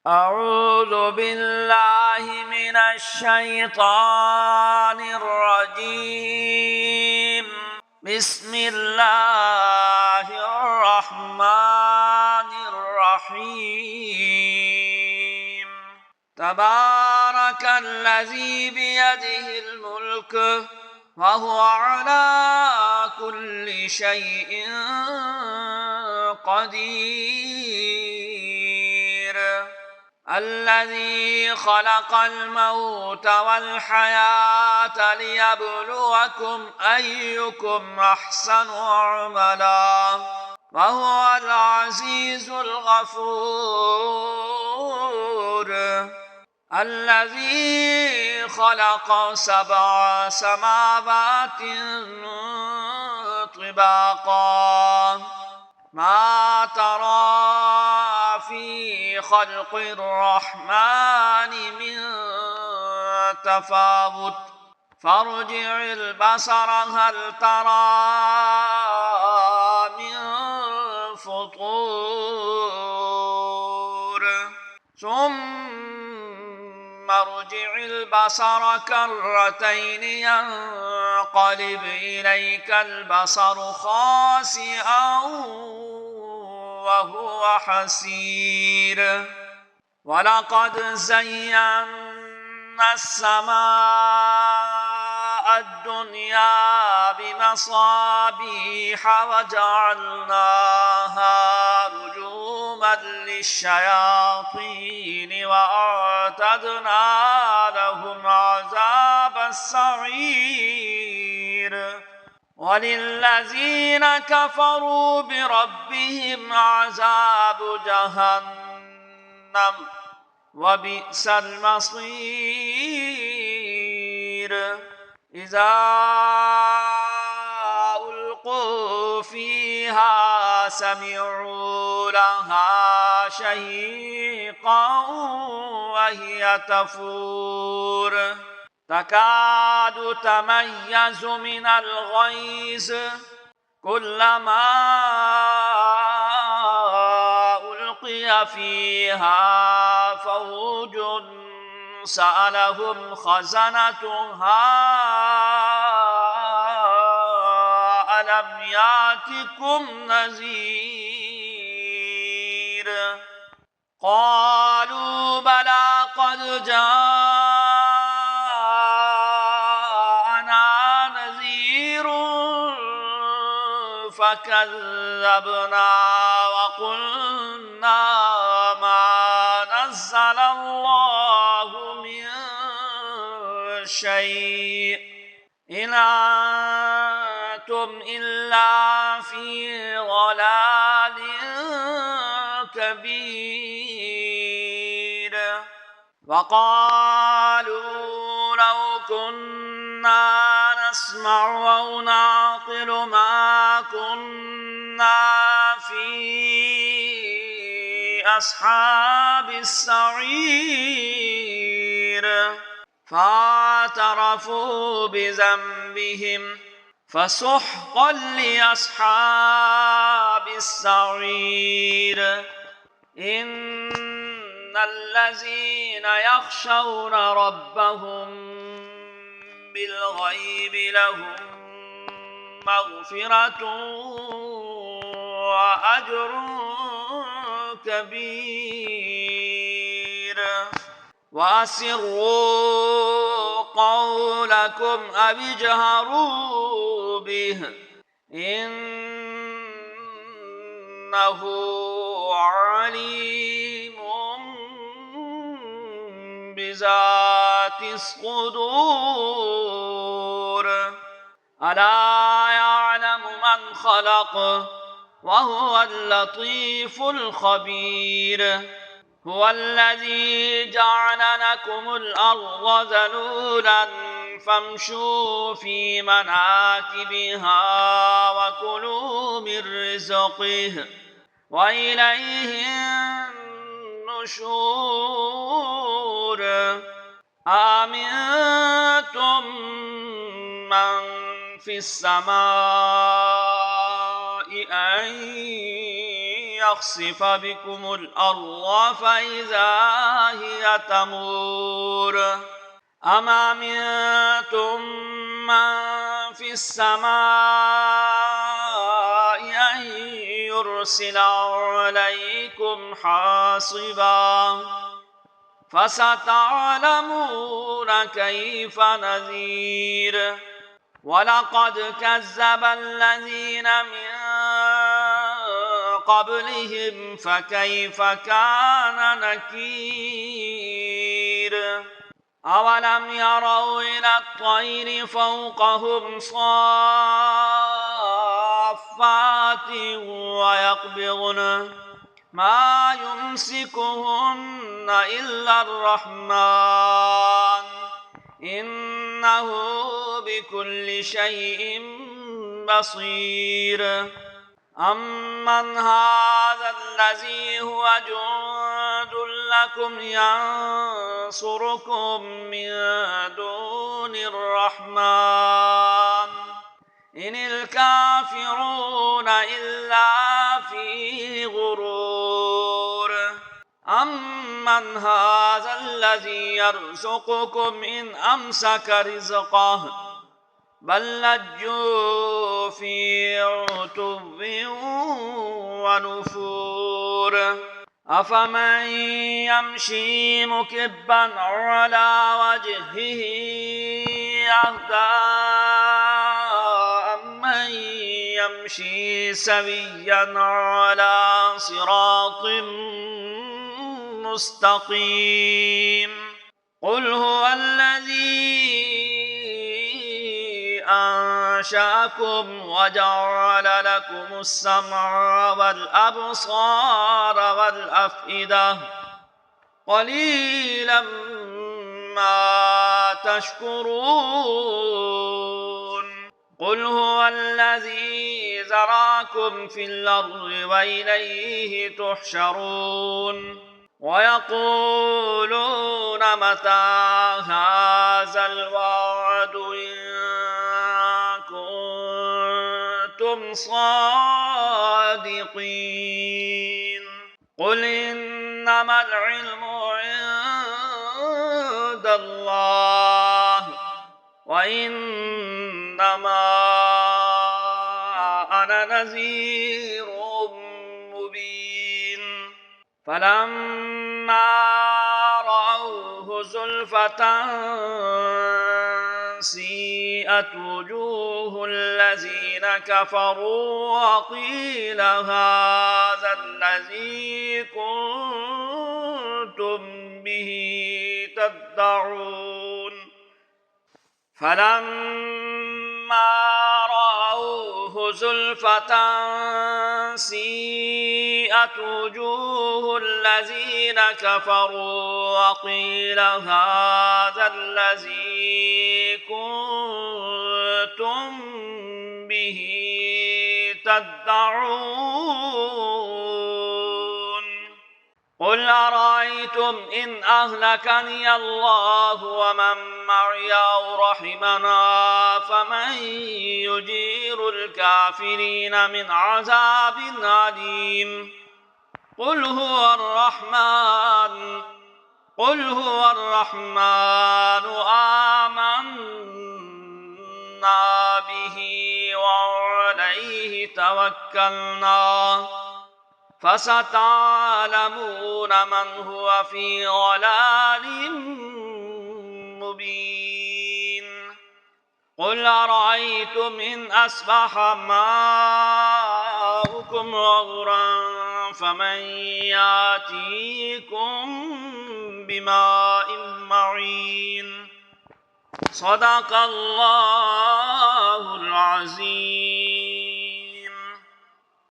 أعوذ بالله من الشيطان الرجيم. بسم الله الرحمن الرحيم. تبارك الذي بيده الملك وهو على كل شيء قدير. الذي خلق الموت والحياة ليبلوكم أيكم أحسن عملا وهو العزيز الغفور. الذي خلق 7 سماوات طباقا ما ترى في خلق الرحمن من تفاوت فارجع البصر هل ترى من فطور ثم ارجع البصر كرتين ينقلب إليك البصر خاسئا وهو حسير. ولقد زينا السماء الدنيا بمصابيح وجعلناها رجوما للشياطين وأعتدنا لهم عذاب السعير. وللذين كفروا بربهم عذاب جهنم وبئس المصير. إذا ألقوا فيها سمعوا لها شهيقا وهي تفور تكاد تميز من الغيظ كلما ألقي فيها فوج سألهم خزنتها ألم يأتكم نذير قالوا بلى قد جاءنا نذير فكذبنا وقلنا ما نزل الله من شيء إن أنتم إلا في ضلال كبير. وقالوا لو كنا نسمع أو نعقل ما كنا في أصحاب السعير فاعترفوا بذنبهم فسحقا لأصحاب السعير. إن الذين يخشون ربهم بالغيب لهم مغفرة وأجر كبير. وأسروا قولكم أو اجهروا به إنه عليم بذات الصدور. ألا يعلم من خلق وهو اللطيف الخبير. هو الذي جعل لكم الأرض ذلولا فامشوا في مناكبها وكلوا من رزقه وإليه النشور. أأمنتم من في السماء أن يخسف بكم الأرض فإذا هي تمور أم أمنتم من في السماء أن يرسل عليكم حاصبا فستعلمون كيف نذير ولقد كذب الذين من قبلهم فكيف كان نكير أولم يروا إلى الطير فوقهم صافات ويقبضن ما يمسكهن إلا الرحمن إنه بكل شيء بصير أمن هذا الذي هو جند لكم ينصركم من دون الرحمن إن الكافرون إلا في غرور أمن هذا الذي يرزقكم إن أمسك رزقه بل لجوا في عتو ونفور أفمن يمشي مكبا على وجهه أهدى أمن يمشي سويا على صراط مستقيم قل هو الذي أنشأكم وجعل لكم السمع والأبصار والأفئدة قليلا ما تشكرون قل هو الذي ذراكم في الأرض وإليه تحشرون ويقولون متى هذا الوعد إن كنتم صادقين قل إنما العلم عند الله وإنما أنا نذير مبين فلما رأوه زلفة سيئت وجوه الذين كفروا وقيل هذا الذي كنتم به تدعون فلما رأوه زلفة سيئت وجوه الذين كفروا وقيل هذا الذي كنتم به تدعون قل أرأيتم إن أهلكني الله ومن معي أو رحمنا فمن يجير الكافرين من عذاب أليم قل هو الرحمن آمنا به وعليه توكلنا فستعلمون من هو في ضلال مبين قل أرأيتم إن أصبح ماؤكم غورا فمن يأتيكم بماء معين صدق الله العظيم.